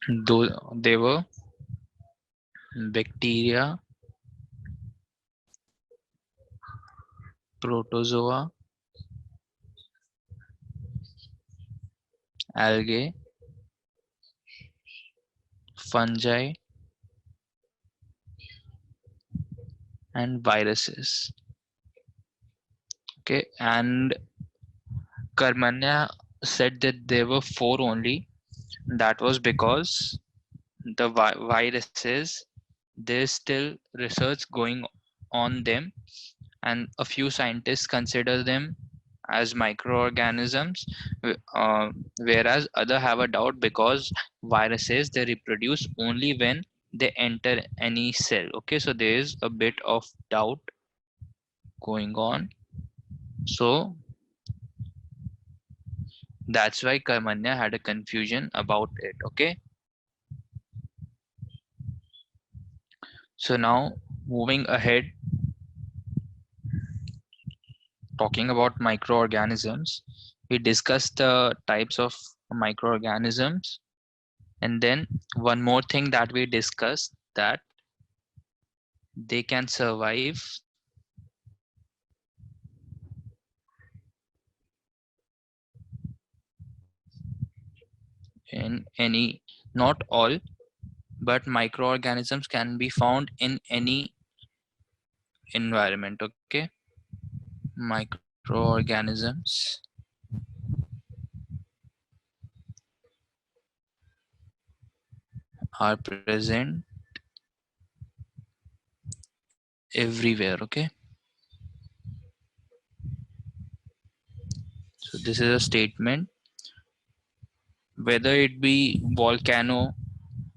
Though they were bacteria, protozoa, algae, fungi, and viruses. Okay, and Karmanya said that there were four only. That was because the viruses, there's still research going on them, and a few scientists consider them as microorganisms, whereas other have a doubt because viruses they reproduce only when they enter any cell. Okay, so there is a bit of doubt going on. So that's why Karmanya had a confusion about it. Okay, so now moving ahead, talking about microorganisms, we discussed the types of microorganisms, and then one more thing that we discussed, that they can survive in any, not all, but microorganisms can be found in any environment. Okay, microorganisms are present everywhere. Okay, so this is a statement. Whether it be volcano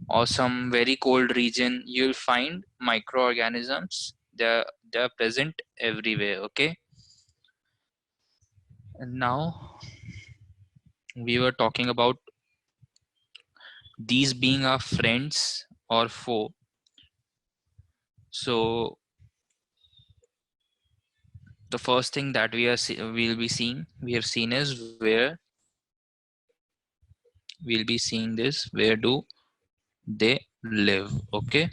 or some very cold region, you'll find microorganisms. They're present everywhere. Okay, and now we were talking about these being our friends or foe. So the first thing that we'll be seeing, we have seen is where we'll be seeing this. Where do they live? Okay,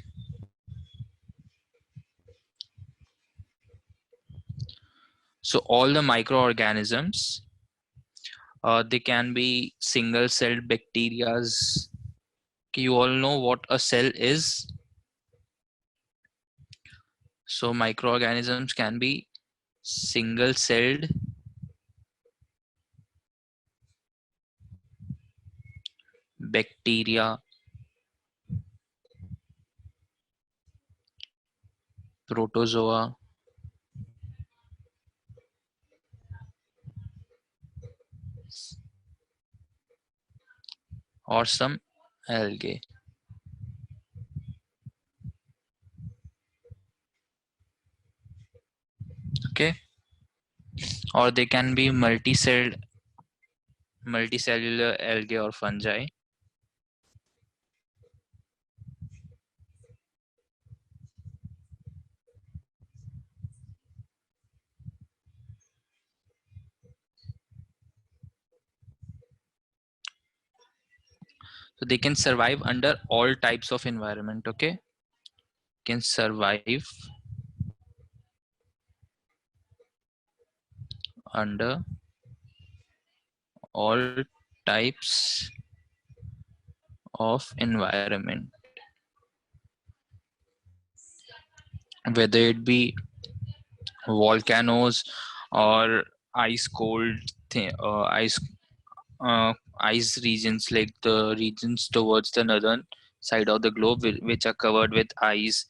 so all the microorganisms, they can be single-celled bacterias. Okay, you all know what a cell is. So microorganisms can be single-celled bacteria, protozoa, or some algae. Okay, or they can be multicellular algae or fungi. So they can survive under all types of environment. Okay, can survive under all types of environment, whether it be volcanoes or ice cold ice regions, like the regions towards the northern side of the globe, which are covered with ice,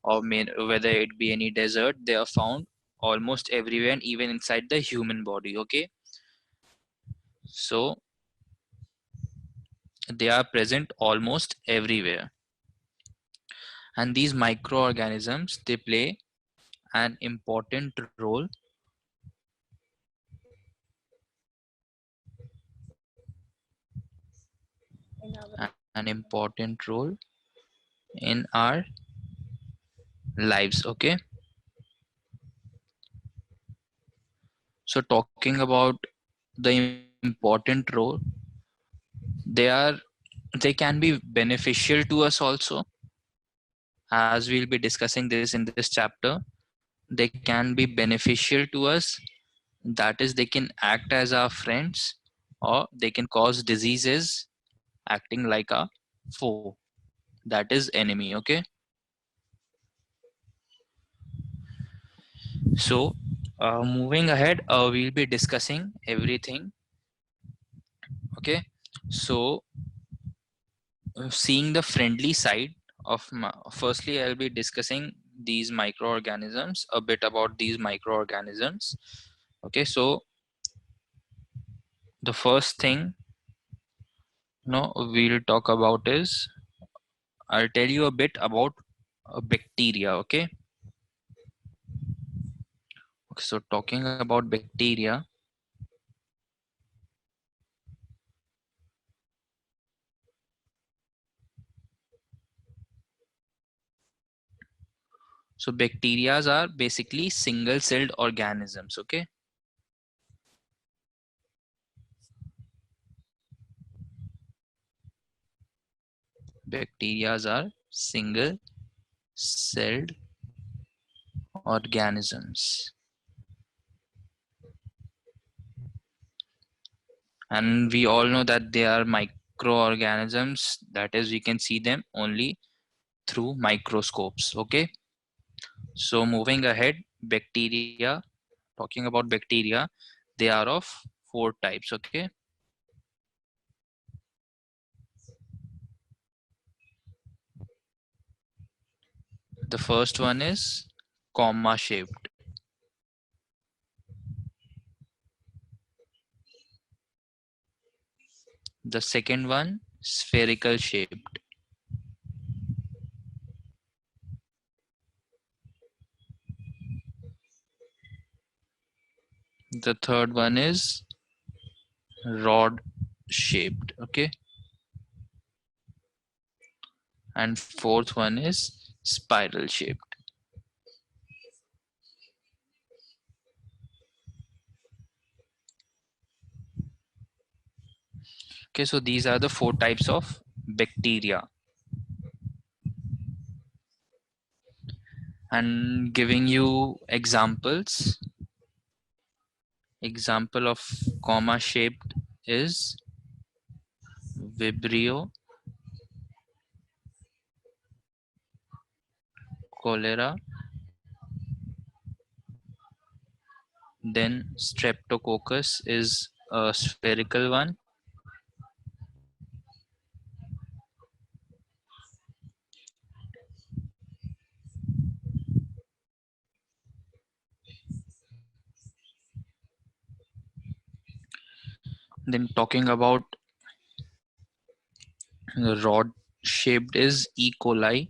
or whether it be any desert, they are found almost everywhere and even inside the human body. Okay, so they are present almost everywhere, and these microorganisms they play an important role an important role in our lives. Okay, so talking about the important role, they are they can be beneficial to us also, as we'll be discussing this in this chapter. They can be beneficial to us, that is they can act as our friends, or they can cause diseases, acting like a foe, that is enemy. Okay, so moving ahead, we'll be discussing everything. Okay, so seeing the friendly side of firstly I'll be discussing these microorganisms, a bit about these microorganisms. Okay, so the first thing we'll talk about is, I'll tell you a bit about bacteria. Okay, so talking about bacteria, so bacteria are basically single celled organisms. Okay, bacteria are single celled organisms, and we all know that they are microorganisms, that is we can see them only through microscopes. Okay, so moving ahead, bacteria, talking about bacteria, they are of four types. Okay, the first one is comma shaped, the second one spherical shaped, the third one is rod shaped. Okay, and fourth one is spiral shaped. Okay, so these are the four types of bacteria. And giving you examples, example of comma shaped is Vibrio, cholera, then Streptococcus is a spherical one, then talking about rod shaped is E. coli,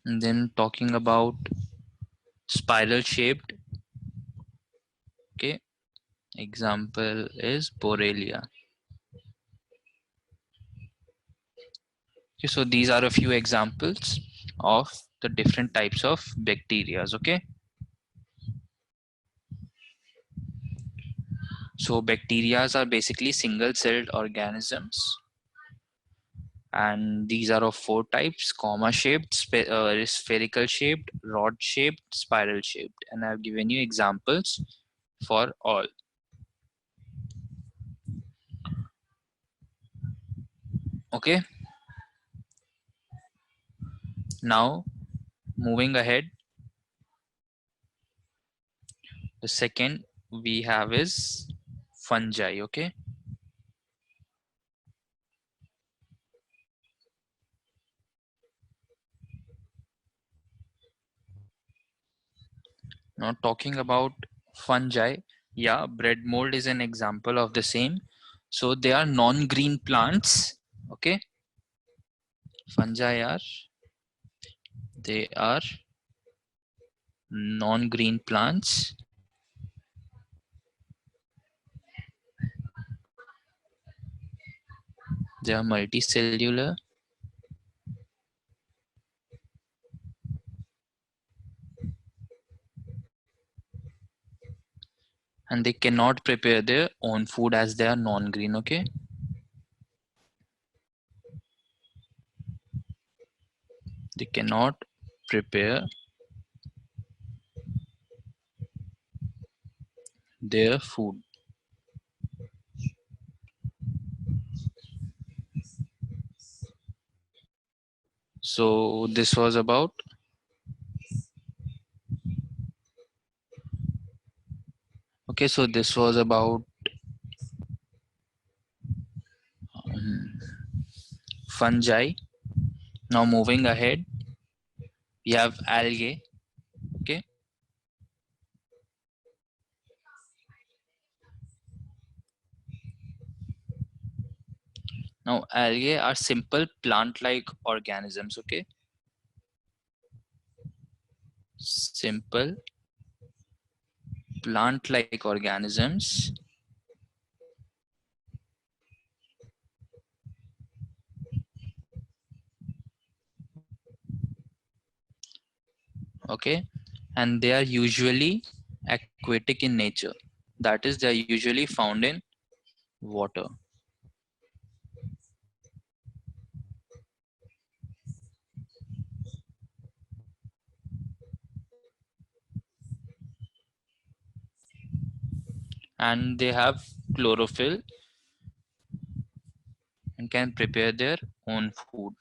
and then talking about spiral shaped, okay, example is Borrelia. Okay, so these are a few examples of the different types of bacteria. Okay, so bacteria are basically single celled organisms, and these are of four types: comma shaped, spherical shaped, rod shaped, spiral shaped, and I've given you examples for all. Okay, now moving ahead, the second we have is fungi. Okay, now talking about fungi, yeah, bread mold is an example of the same. So they are non-green plants. Okay, fungi are, they are non-green plants. They are multicellular, and they cannot prepare their own food as they are non-green. Okay, they cannot prepare their food. So this was about so this was about um, fungi. Now moving ahead, we have algae. Okay, now algae are simple plant-like organisms. Okay, simple plant-like organisms. Okay, and they are usually aquatic in nature. That is, they are usually found in water. And they have chlorophyll and can prepare their own food.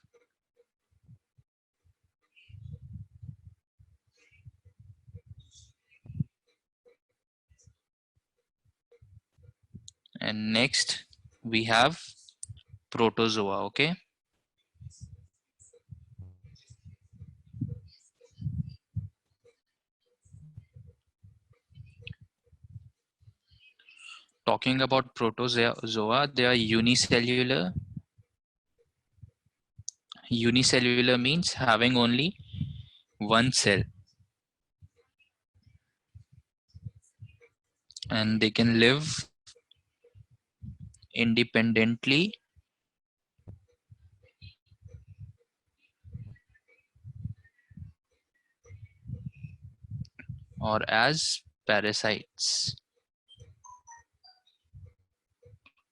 And next we have protozoa. Okay, talking about protozoa, they are unicellular. Unicellular means having only one cell, and they can live independently or as parasites.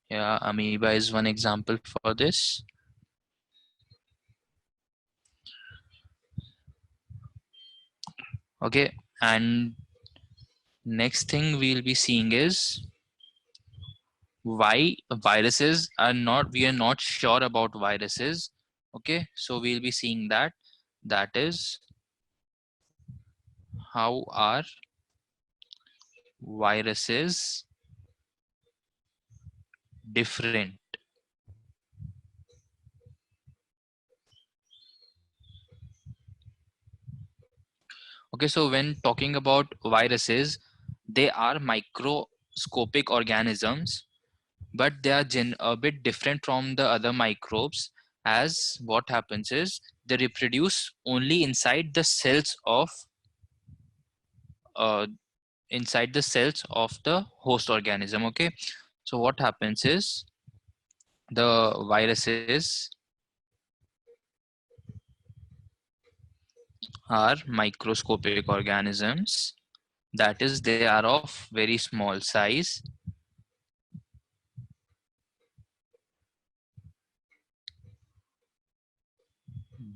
Yeah, amoeba is one example for this. Okay, and next thing we'll be seeing is why viruses are not, we are not sure about viruses. Okay, so we'll be seeing that. That is, how are viruses different? Okay, so when talking about viruses, they are microscopic organisms, but they are a bit different from the other microbes, as what happens is they reproduce only uh, inside the cells of the host organism. Okay, so what happens is the viruses are microscopic organisms, that is, they are of very small size,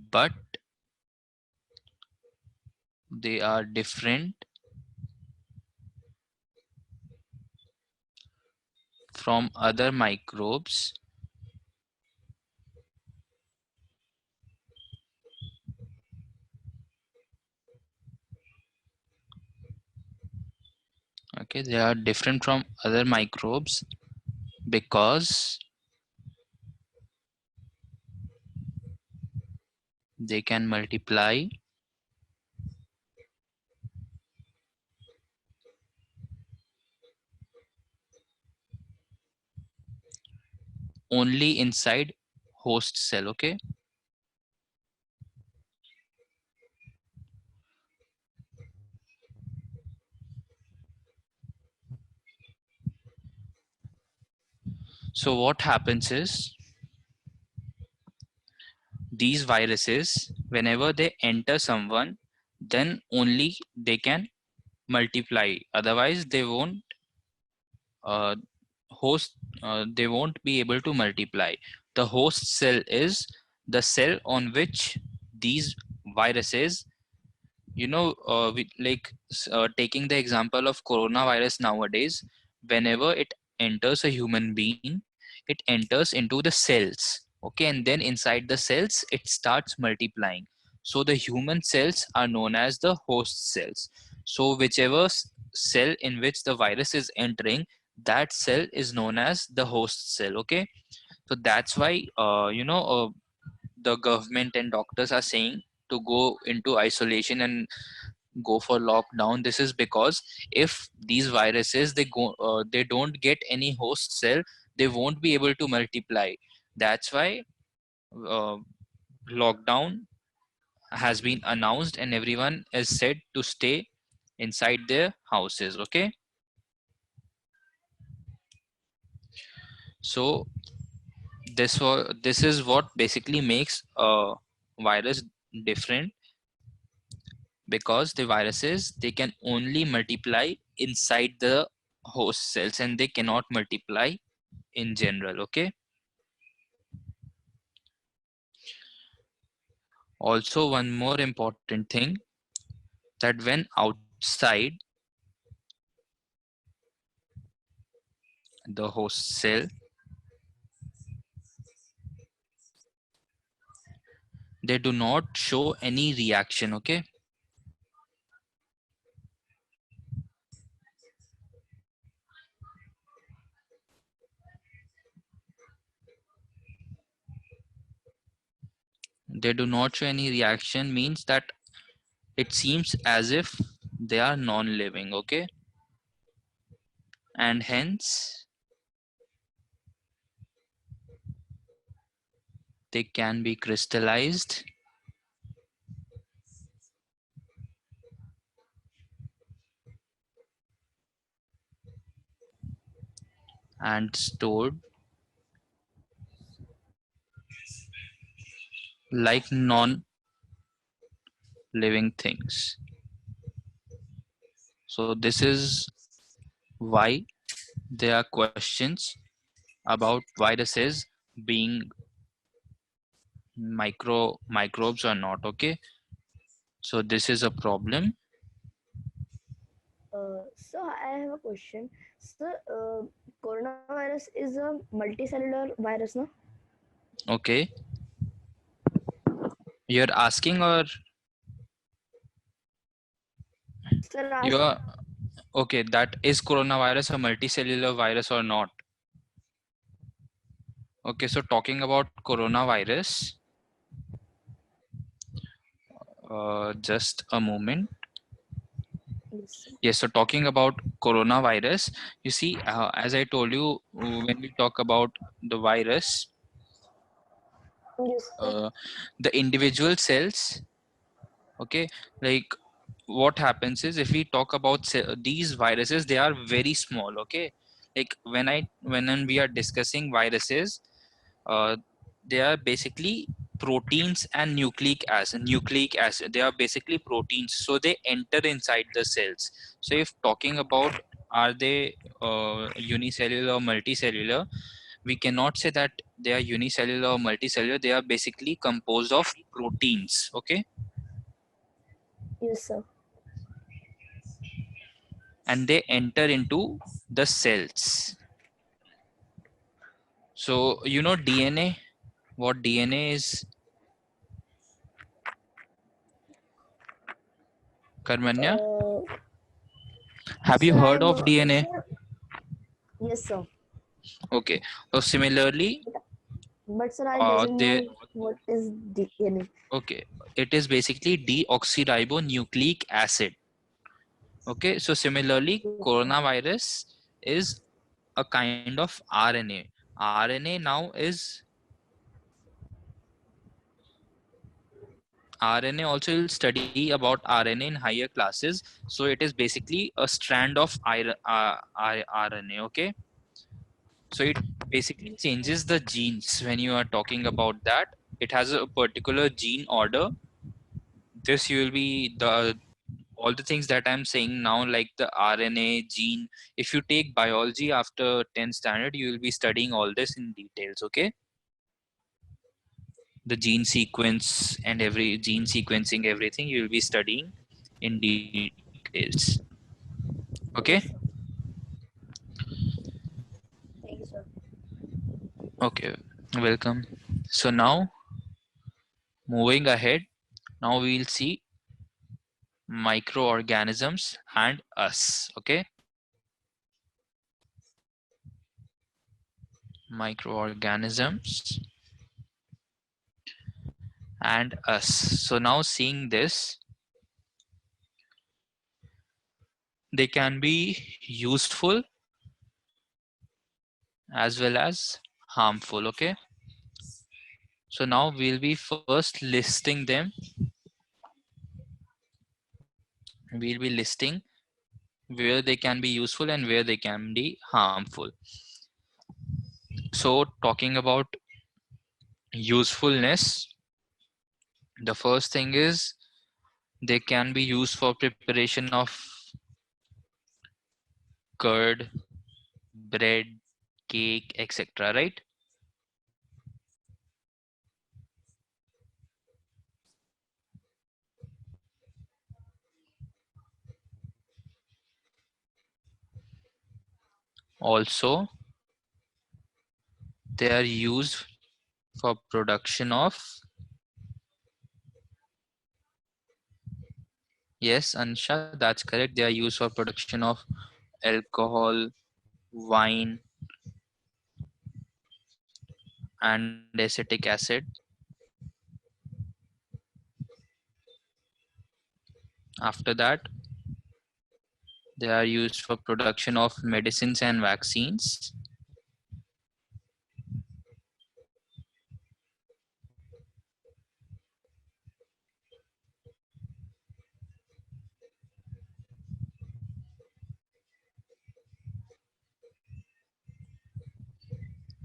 but they are different from other microbes okay, they are different from other microbes because they can multiply only inside host cell. Okay, so what happens is these viruses, whenever they enter someone, then only they can multiply, otherwise they won't uh, host they won't be able to multiply. The host cell is the cell on which these viruses, taking the example of coronavirus nowadays, whenever it enters a human being, it enters into the cells, okay, and then inside the cells it starts multiplying. So the human cells are known as the host cells. So whichever cell in which the virus is entering, that cell is known as the host cell, okay. So that's why the government and doctors are saying to go into isolation and go for lockdown. This is because if these viruses they don't get any host cell, they won't be able to multiply. That's why uh, lockdown has been announced and everyone is said to stay inside their houses, okay. So this is what basically makes a virus different, because the viruses, they can only multiply inside the host cells and they cannot multiply in general, okay. Also, one more important thing, that when outside the host cell, they do not show any reaction, okay. They do not show any reaction means that it seems as if they are non-living, okay, and hence they can be crystallized and stored like non-living things. So this is why there are questions about viruses being microbes or not, okay. So this is a problem. So I have a question. So coronavirus is a multicellular virus, no? Okay, you're asking, or Sir, you ask. are okay, that is coronavirus a multicellular virus or not? Okay, so talking about coronavirus, just a moment. Yes, sir. Yes, so talking about coronavirus, you see, as I told you, when we talk about the virus, Yes, sir. uh, the individual cells, okay, like what happens is, if we talk about these viruses, they are very small, okay. Like when we are discussing viruses, uh, they are basically proteins and nucleic acid, they are basically proteins, so they enter inside the cells. So if talking about, are they unicellular or multicellular, we cannot say that they are unicellular or multicellular. They are basically composed of proteins, okay, Yes, sir. and they enter into the cells. So you know DNA, what DNA is, Karmanya? Uh, Have you sir, heard of DNA? sir, yes, sir. Okay, so similarly, But sir, I doesn't they, know what is DNA. okay, it is basically deoxyribonucleic acid. Okay, so similarly, Yes, sir. coronavirus is a kind of RNA. RNA now is RNA also will study about RNA in higher classes. So it is basically a strand of RNA. Okay, so it basically Yes, sir. changes the genes. When you are talking about that, it has a particular gene order. This you will be the all the things that I'm saying now, like the RNA, gene, if you take biology after 10th standard, you will be studying all this in details, okay? The gene sequence and every gene sequencing, everything you will be studying in details, okay? Yes, sir. Thank you, sir. Okay, welcome. So now moving ahead, now we'll see microorganisms and us, okay? Microorganisms and us. So now seeing this, they can be useful as well as harmful, okay? So now we'll be first listing them. We'll be listing where they can be useful and where they can be harmful. So talking about usefulness, the first thing is they can be used for preparation of curd, bread, cake, etc., right? Also, they are used for production of, yes, Ansha, that's correct. They are used for production of alcohol, wine, and acetic acid. After that, they are used for production of medicines and vaccines.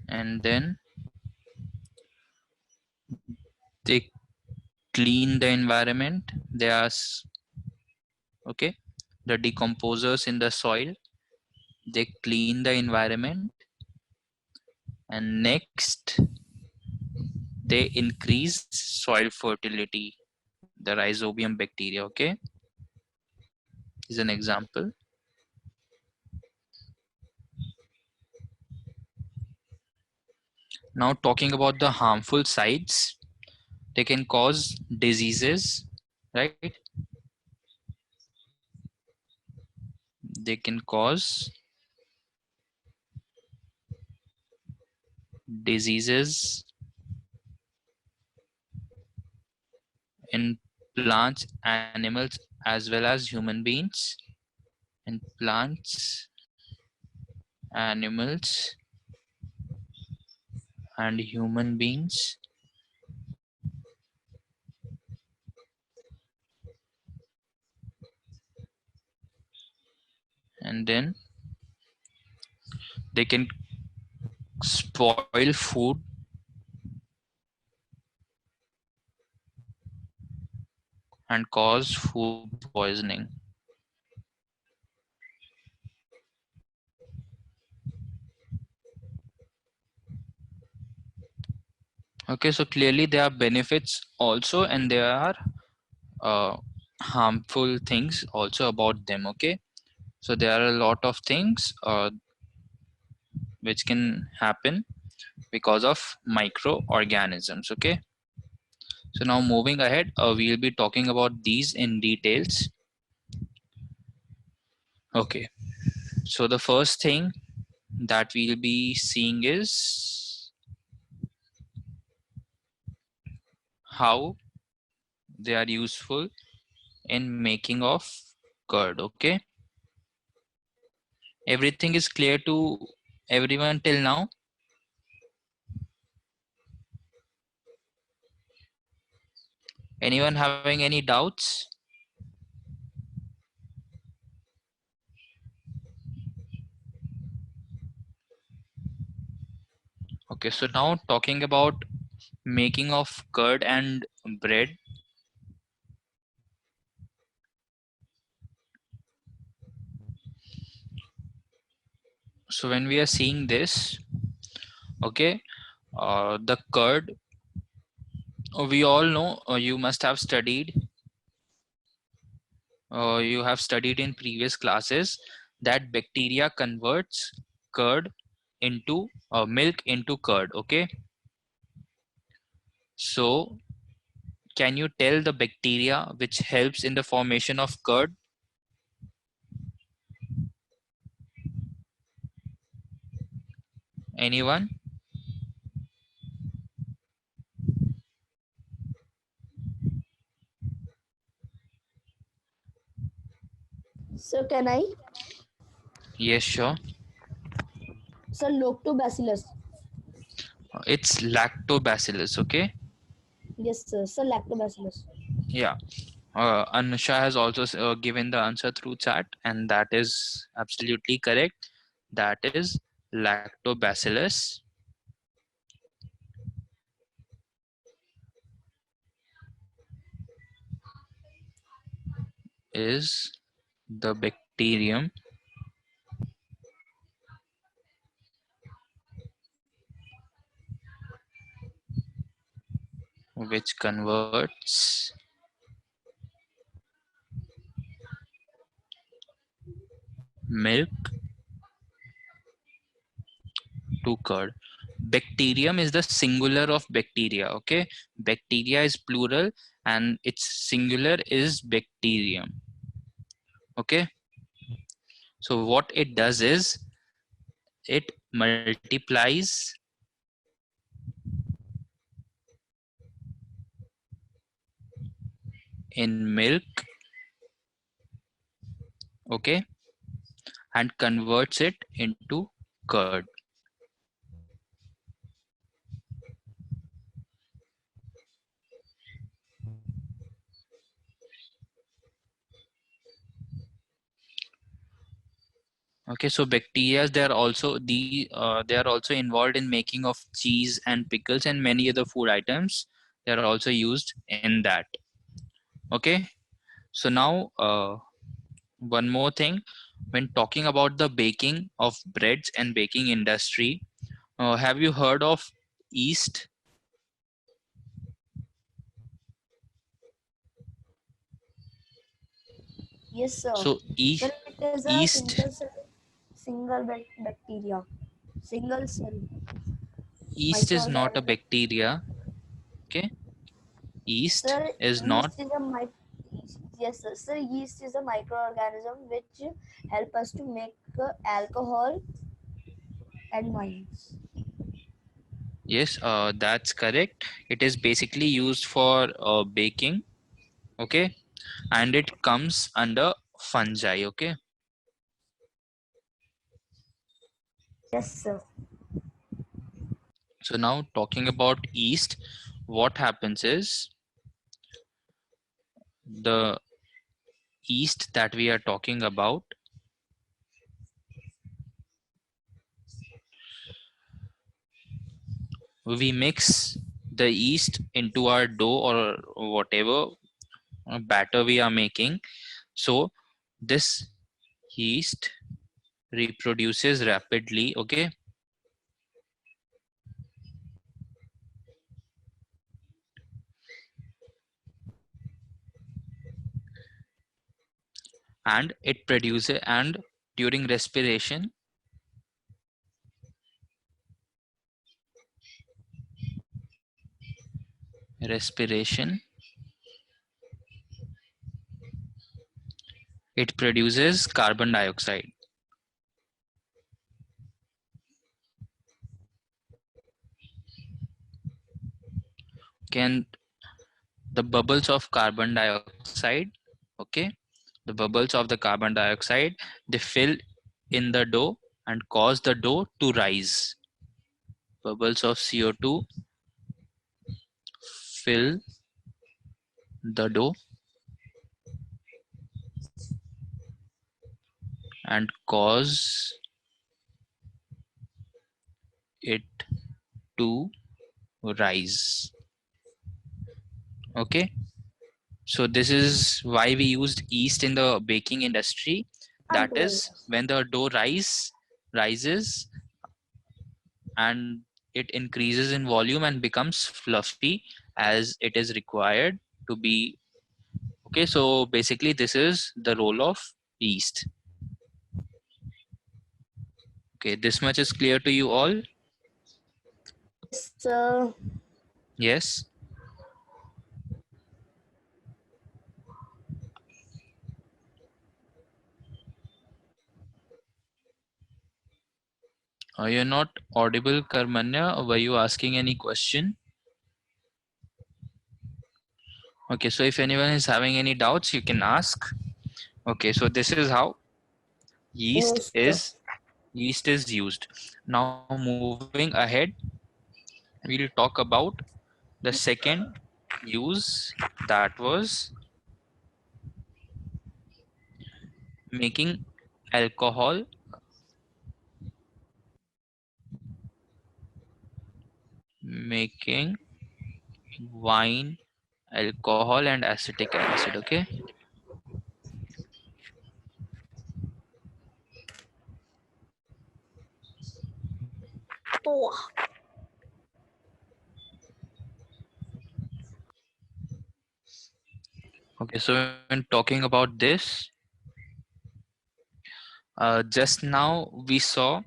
And then they clean the environment. They are, okay, the decomposers in the soil. They clean the environment. And next, they increase soil fertility, the rhizobium bacteria, okay, is an example. Now talking about the harmful sides, they can cause diseases, right? They can cause diseases in plants, animals, as well as human beings. In plants, animals, and human beings. And then they can spoil food and cause food poisoning. Okay, so clearly there are benefits also, and there are harmful things also about them, okay? So there are a lot of things which can happen because of microorganisms, okay? So now moving ahead, we'll be talking about these in details. Okay, so the first thing that we'll be seeing is how they are useful in making of curd, okay? Everything is clear to everyone till now? Anyone having any doubts? Okay, so now talking about making of curd and bread. So when we are seeing this, okay, the curd, we all know, you must have studied, you have studied in previous classes that bacteria converts curd into milk into curd. Okay, so can you tell the bacteria which helps in the formation of curd? Anyone? So can I? Yes, sure. So lactobacillus. It's lactobacillus. Okay, Yes, sir. So lactobacillus. yeah. Anusha has also given the answer through chat, and that is absolutely correct. That is lactobacillus is the bacterium which converts milk to curd. Bacterium is the singular of bacteria. Okay, bacteria is plural and its singular is bacterium. Okay, so what it does is it multiplies in milk, okay, and converts it into curd. Okay, so bacteria, they are also involved in making of cheese and pickles and many other food items. They are also used in that. Okay, so now one more thing, when talking about the baking of breads and baking industry, have you heard of yeast? Yes, sir. So Sir, it is a yeast bacteria, single cell yeast is not a microorganism. bacteria. Okay, yeast Sir, is not. yeast is a yes, sir. Sir, yeast is a microorganism which help us to make alcohol and wines. Yes, that's correct. It is basically used for baking. Okay, and it comes under fungi. Okay, Yes, sir. so now talking about yeast, what happens is the yeast that we are talking about, we mix the yeast into our dough or whatever batter we are making. So this yeast reproduces rapidly. Okay, and it produces, and during respiration it produces carbon dioxide. Can the bubbles of carbon dioxide, okay, the bubbles of the carbon dioxide, they fill in the dough and cause the dough to rise. Bubbles of CO2 fill the dough and cause it to rise. Okay, so this is why we used yeast in the baking industry. I'm That doing is, this. when the dough rises and it increases in volume and becomes fluffy as it is required to be. Okay, so basically this is the role of yeast. Okay, this much is clear to you all? Yes, sir. Yes. You're not audible, Karmanya. Were you asking any question? Okay, so if anyone is having any doubts, you can ask. Okay, so this is how yeast Yes, sir. is yeast is used. Now moving ahead, we'll talk about the second use, that was making alcohol, making wine, alcohol and acetic acid. Okay, Oh, okay, so when talking about this, just now we saw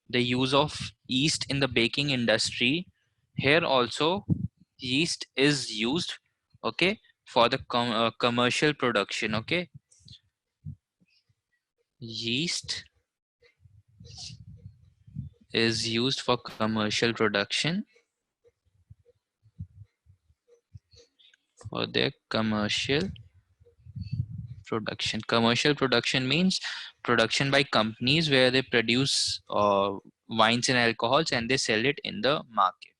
the use of yeast in the baking industry. Here also yeast is used, okay, for the commercial production. Okay, yeast is used for commercial production, for their commercial production means production by companies where they produce wines and alcohols and they sell it in the market.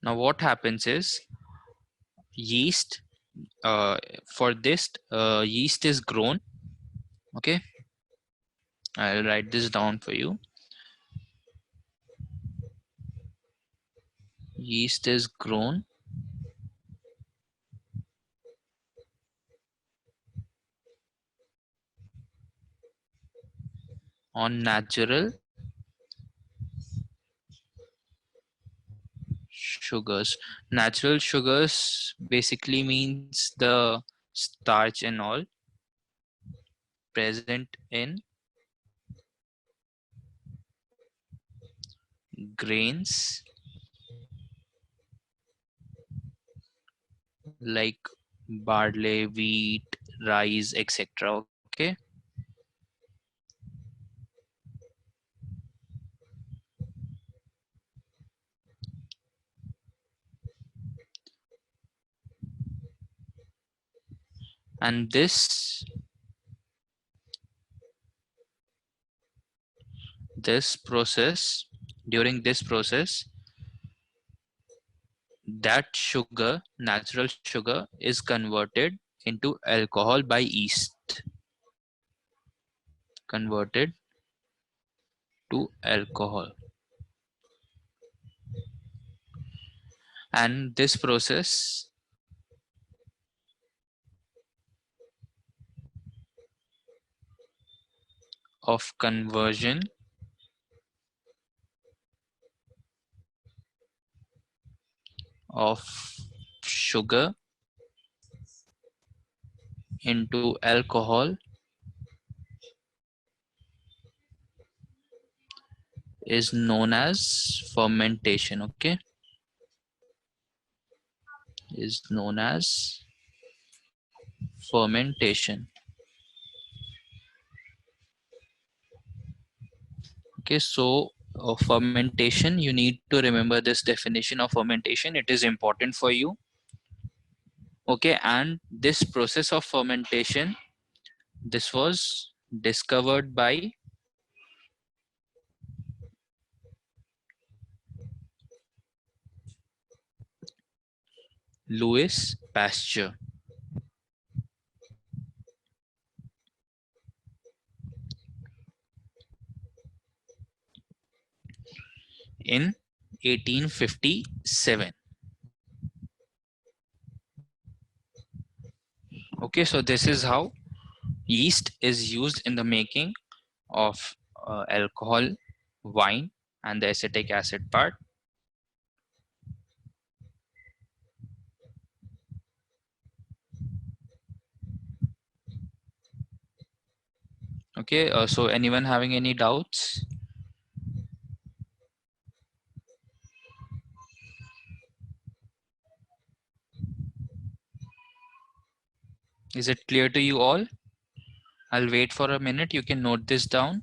Now what happens is yeast, uh, for this yeast is grown. Okay, I'll write this down for you. Yeast is grown on natural sugars. Natural sugars basically means the starch and all present in grains like barley, wheat, rice, etc. Okay, and this process, during this process, that sugar, natural sugar, is converted into alcohol by yeast. Converted to alcohol. And this process of conversion of sugar into alcohol is known as fermentation. Okay, is known as fermentation. Okay, so fermentation, you need to remember this definition of fermentation. It is important for you. Okay, and this process of fermentation, this was discovered by Louis Pasteur in 1857. Okay, so this is how yeast is used in the making of alcohol, wine, and the acetic acid part. Okay, so anyone having any doubts? Is it clear to you all? I'll wait for a minute. You can note this down.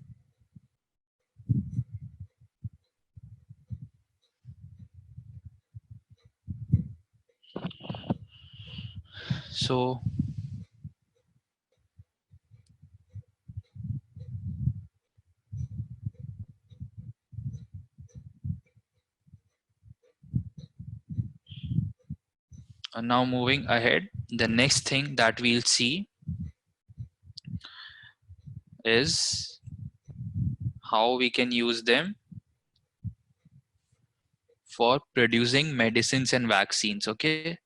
So now moving ahead, the next thing that we'll see is how we can use them for producing medicines and vaccines. Okay,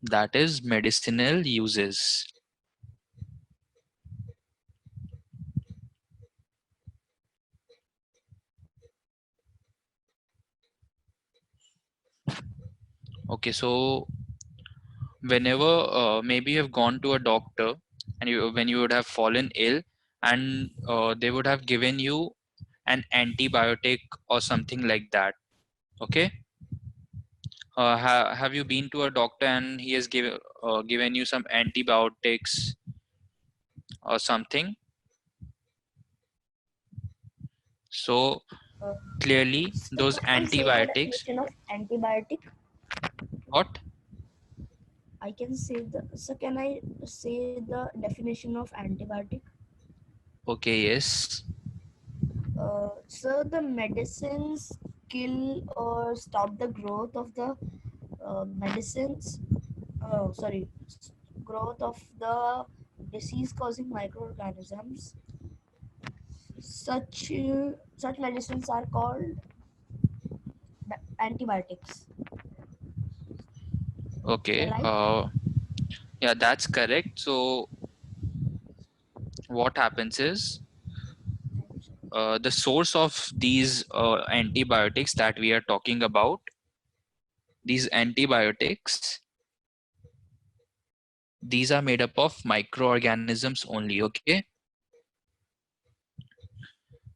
that is medicinal uses. Okay, so whenever maybe you have gone to a doctor and when you would have fallen ill, and they would have given you an antibiotic or something like that. Okay, have you been to a doctor and he has given you some antibiotics or something? So Uh, clearly so those can I say the antibiotics, definition of antibiotic? what? I can say the. So can I say the definition of antibiotic? Okay, yes. So the medicines kill or stop the growth of the medicines. Sorry, growth of the disease-causing microorganisms. Such medicines are called antibiotics. Okay, Right? yeah, that's correct. So what happens is the source of these antibiotics that we are talking about, these antibiotics, these are made up of microorganisms only. Okay,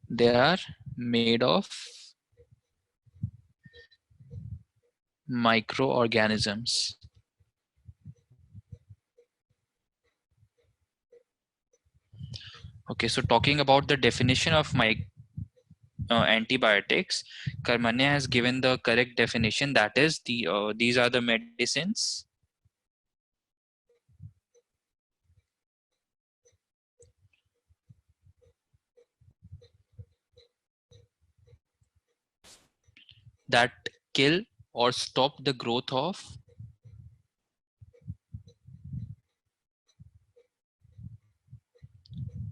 they are made of microorganisms. Okay, so talking about the definition of antibiotics, Karmanya has given the correct definition. That is, these are the medicines that kill or stop the growth of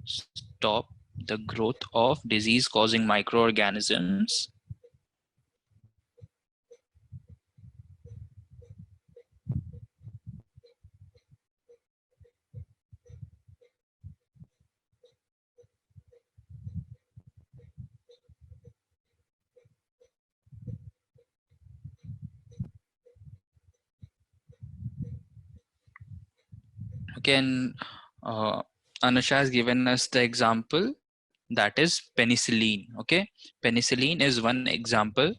stop the growth of disease causing microorganisms. Okay, and Anusha has given us the example, that is penicillin. Okay, penicillin is one example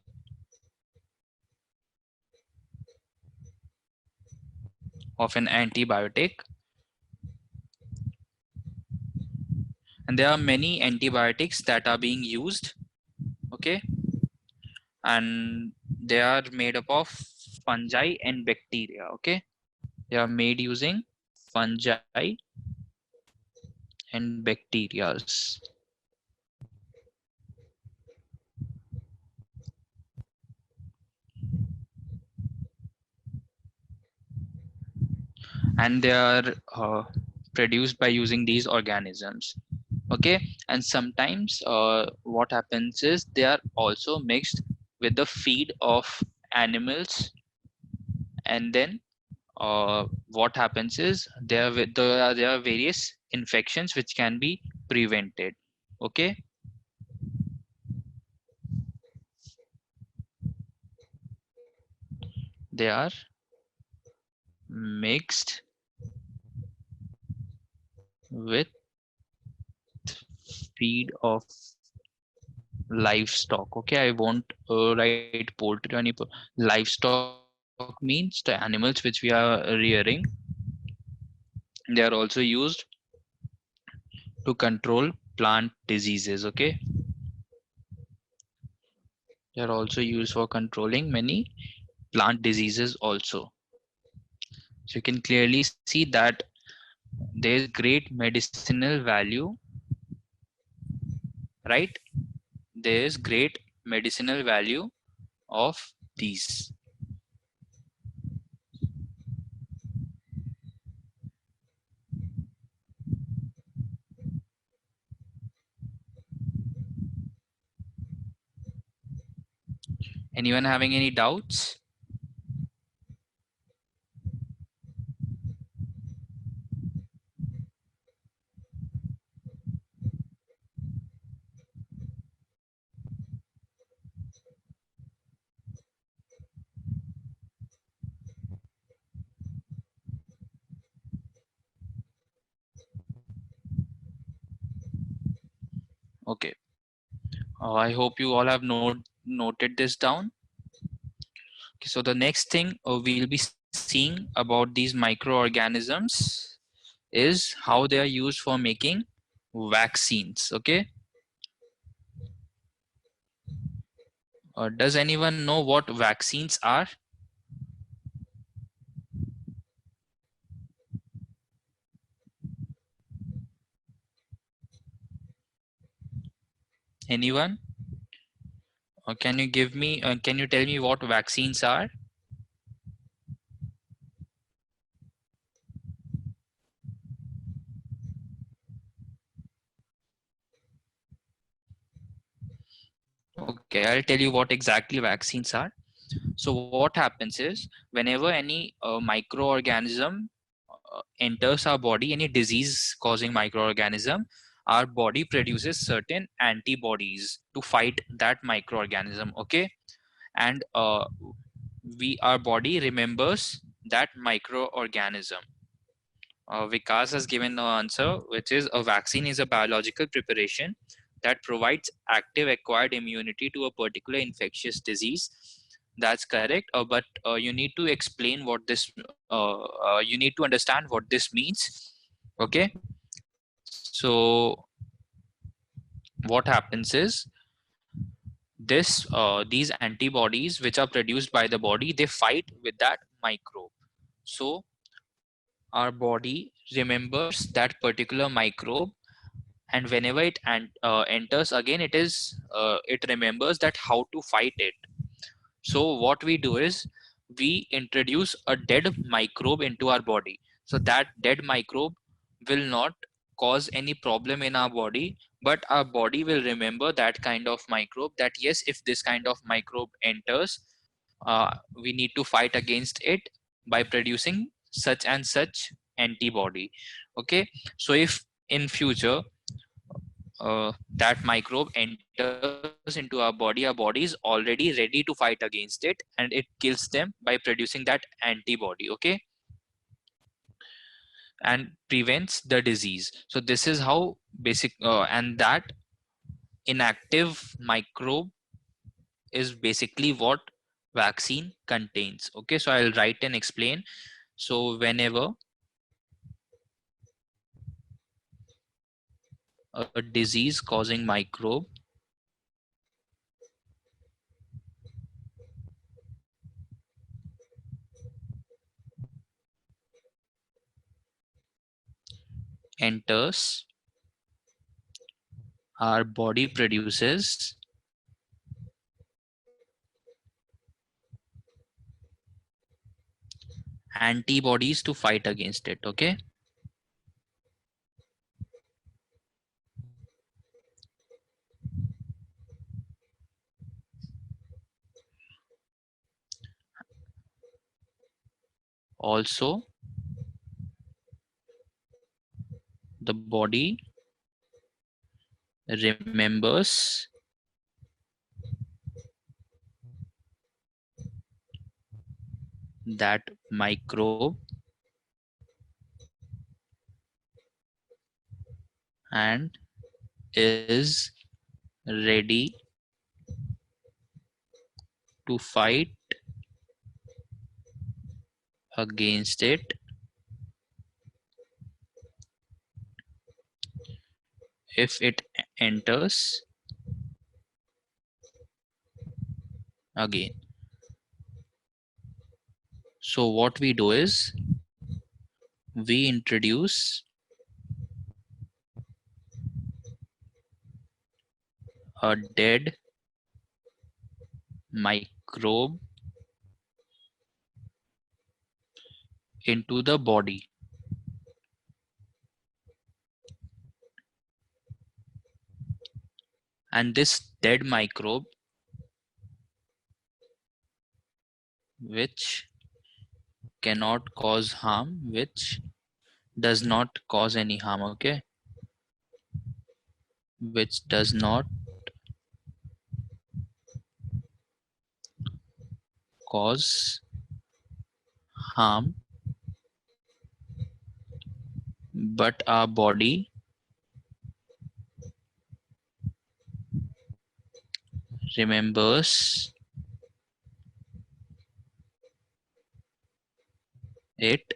of an antibiotic, and there are many antibiotics that are being used. Okay, and they are made up of fungi and bacteria. Okay, they are made using fungi and bacterias. And they are produced by using these organisms. Okay, and sometimes what happens is they are also mixed with the feed of animals, and then what happens is there are various infections which can be prevented. Okay. They are mixed with feed of livestock. Okay, I won't write poultry or any livestock means the animals which we are rearing. They are also used to control plant diseases. Okay, they are also used for controlling many plant diseases also. So you can clearly see that there is great medicinal value, right? There is great medicinal value of these. Anyone having any doubts? Okay. I hope you all have noted this down. Okay, so the next thing we'll be seeing about these microorganisms is how they are used for making vaccines. Okay. Does anyone know what vaccines are? Anyone? Can you give me? Can you tell me what vaccines are? Okay, I'll tell you what exactly vaccines are. So what happens is whenever any microorganism enters our body, any disease causing microorganism, our body produces certain antibodies to fight that microorganism. Okay, and our body remembers that microorganism. Vikas has given the answer, which is a vaccine is a biological preparation that provides active acquired immunity to a particular infectious disease. That's correct, but you need to explain what this. You need to understand what this means. Okay, so what happens is these antibodies which are produced by the body, they fight with that microbe. So our body remembers that particular microbe, and whenever it enters again, it remembers that how to fight it. So what we do is we introduce a dead microbe into our body, so that dead microbe will not cause any problem in our body, but our body will remember that kind of microbe, that yes, if this kind of microbe enters, we need to fight against it by producing such and such antibody. Okay, so if in future that microbe enters into our body is already ready to fight against it, and it kills them by producing that antibody. Okay, and prevents the disease. So this is how basic and that inactive microbe is basically what vaccine contains. Okay, so I'll write and explain. So whenever a disease causing microbe enters, our body produces antibodies to fight against it. Okay, Also, the body remembers that microbe and is ready to fight against it if it enters again. So what we do is we introduce a dead microbe into the body, and this dead microbe, which cannot cause harm, which does not cause any harm, okay, which does not cause harm, but our body remembers it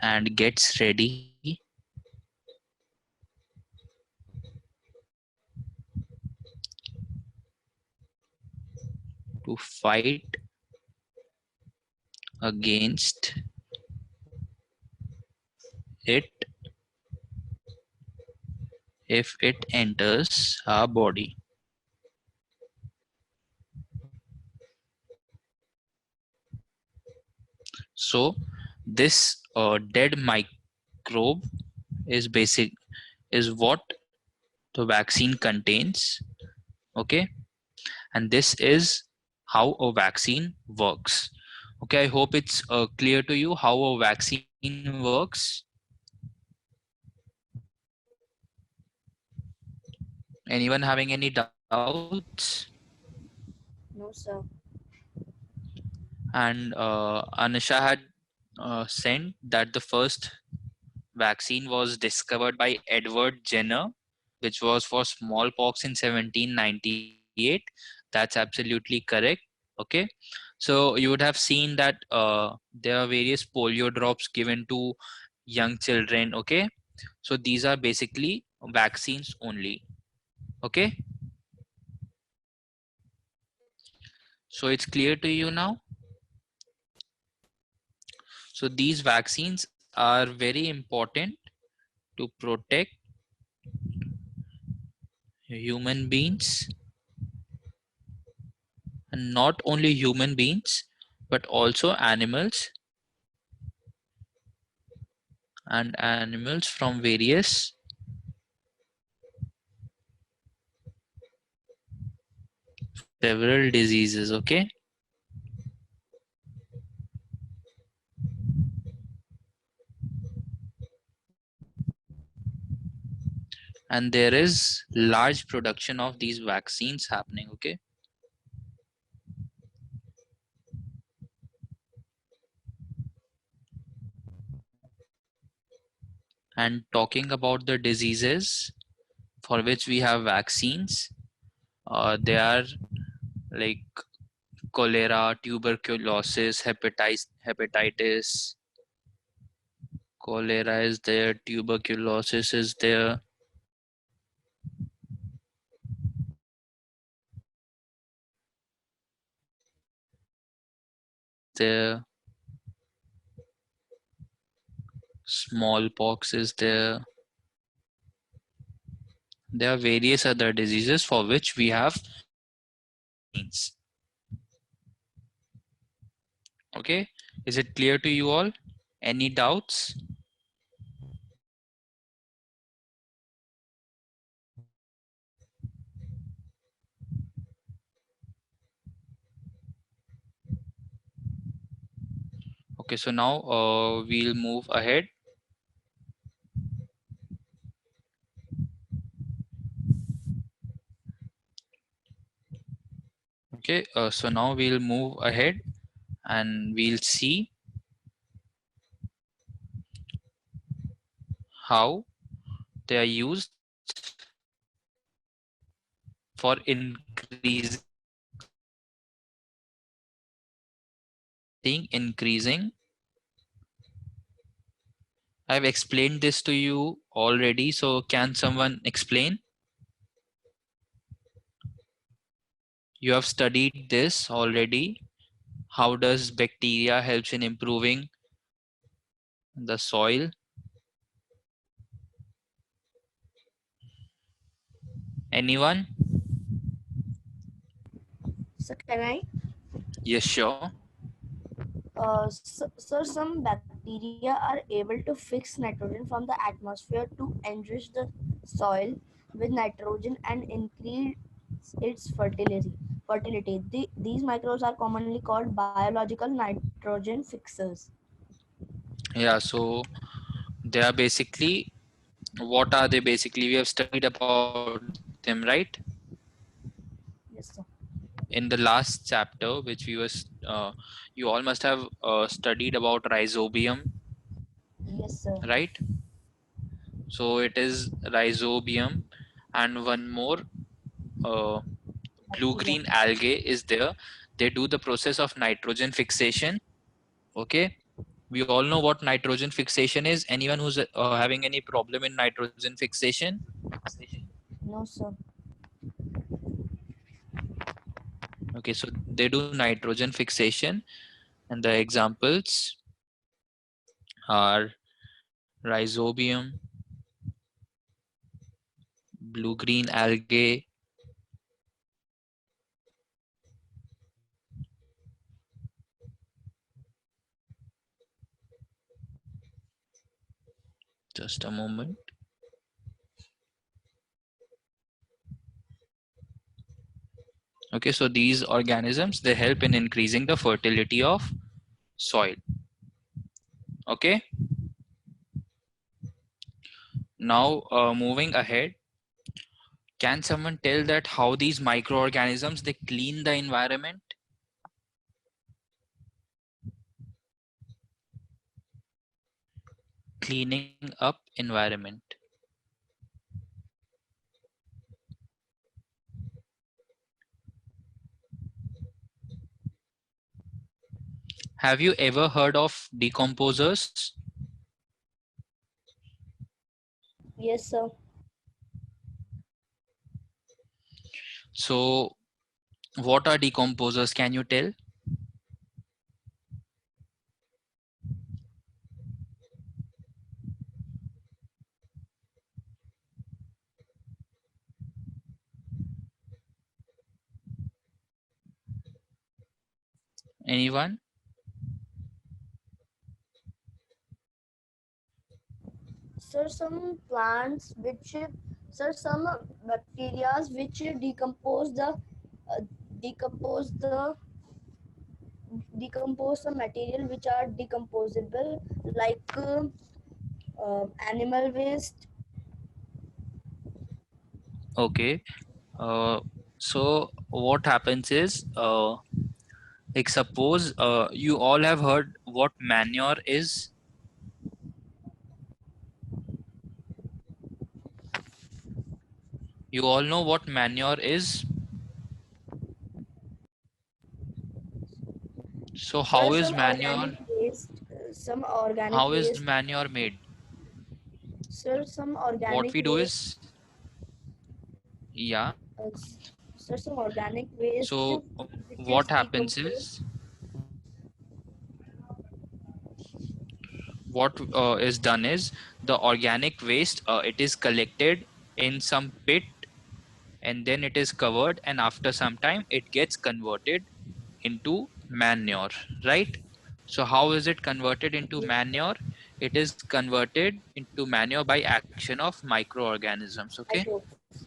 and gets ready to fight against it if it enters our body. So this dead microbe is what the vaccine contains, okay, and this is how a vaccine works. Okay, I hope it's clear to you how a vaccine works. Anyone having any doubts? No, sir. And Anusha had sent that the first vaccine was discovered by Edward Jenner, which was for smallpox in 1798. That's absolutely correct. Okay, so you would have seen that there are various polio drops given to young children. Okay, so these are basically vaccines only. Okay, so it's clear to you now. So these vaccines are very important to protect human beings, and not only human beings but also animals, and animals from various several diseases. Okay, and there is large production of these vaccines happening. Okay, and talking about the diseases for which we have vaccines, they are like cholera, tuberculosis, hepatitis. Cholera is there, tuberculosis is there, there, smallpox is there. There are various other diseases for which we have vaccines. Okay, is it clear to you all? Any doubts? Okay, so now we'll move ahead. Okay, so now we'll move ahead and we'll see how they are used for increasing. I've explained this to you already, so can someone explain? You have studied this already. How does bacteria helps in improving the soil? Anyone? So can I? Yes, sure. So some bacteria are able to fix nitrogen from the atmosphere to enrich the soil with nitrogen and increase its fertility. These microbes are commonly called biological nitrogen fixers. Yeah, so they are basically, what are they basically? We have studied about them, right? Yes, sir. In the last chapter, which we was, you all must have studied about rhizobium, Yes, sir. right? So it is rhizobium, and one more uh, Bacteria. blue-green algae is there. They do the process of nitrogen fixation. Okay, we all know what nitrogen fixation is. Anyone who's having any problem in nitrogen fixation? No, sir. Okay, so they do nitrogen fixation, and the examples are rhizobium, blue-green algae. Just a moment. Okay, so these organisms, they help in increasing the fertility of soil. Okay, now moving ahead, can someone tell that how these microorganisms, they clean the environment? Cleaning up environment. Have you ever heard of decomposers? Yes, sir. So what are decomposers? Can you tell? Anyone? Sir, some plants which, sir, some bacteria which uh, decompose the decompose the material which are decomposable, like animal waste. Okay. Uh, so what happens is, like suppose you all have heard what manure is. You all know what manure is. So Sir, how is manure? some organic How is waste. manure made? Sir, some What organic we do waste. is, yeah. Uh, Sir, some organic waste So which what is happens decomposed. is, what is done is, the organic waste, it is collected in some pit, and then it is covered, and after some time it gets converted into manure, right? So how is it converted into Yes, manure? It is converted into manure by action of microorganisms. Okay, microbes.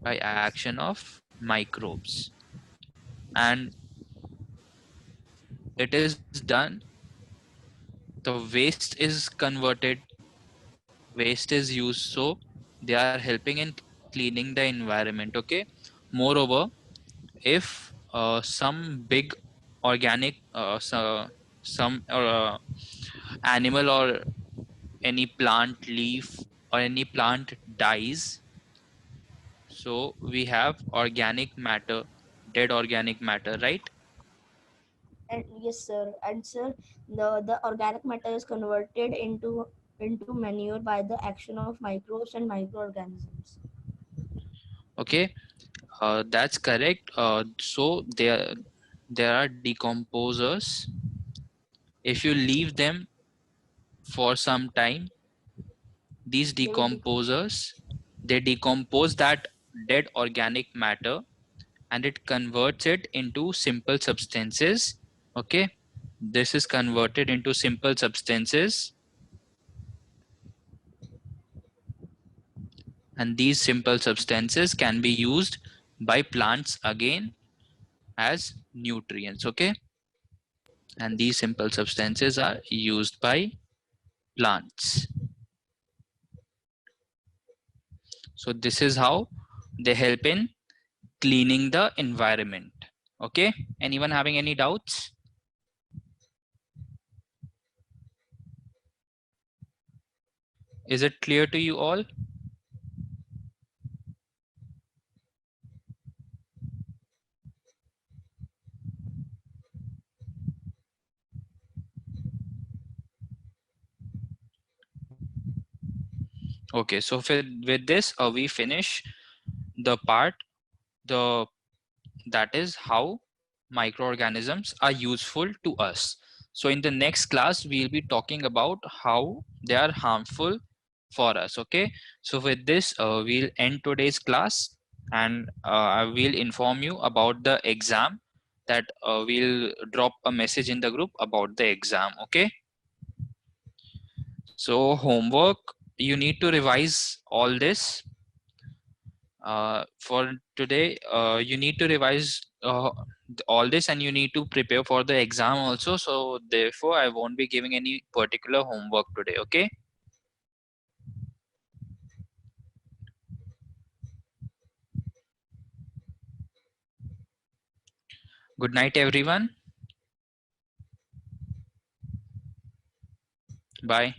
by Yes. action of microbes. And it is done the waste is converted, waste is used, so they are helping in cleaning the environment. Okay, moreover, if some big organic some animal or any plant leaf or any plant dies, so we have organic matter, dead organic matter, right? And yes, sir. And sir, the organic matter is converted into manure by the action of microbes and microorganisms. Okay, that's correct. So there are decomposers. If you leave them for some time, these They will be decomposers, they decompose that dead organic matter and it converts it into simple substances. Okay, this is converted into simple substances, and these simple substances can be used by plants again as nutrients. Okay, and these simple substances are used by plants. So this is how they help in cleaning the environment. Okay, anyone having any doubts? Is it clear to you all? Okay, so with this we finish the part, the that is how microorganisms are useful to us. So in the next class we'll be talking about how they are harmful for us. Okay, so with this we'll end today's class, and I will inform you about the exam, that we'll drop a message in the group about the exam. Okay, so homework, you need to revise all this. For today, you need to revise all this, and you need to prepare for the exam also. So therefore I won't be giving any particular homework today. Okay, good night everyone. Bye.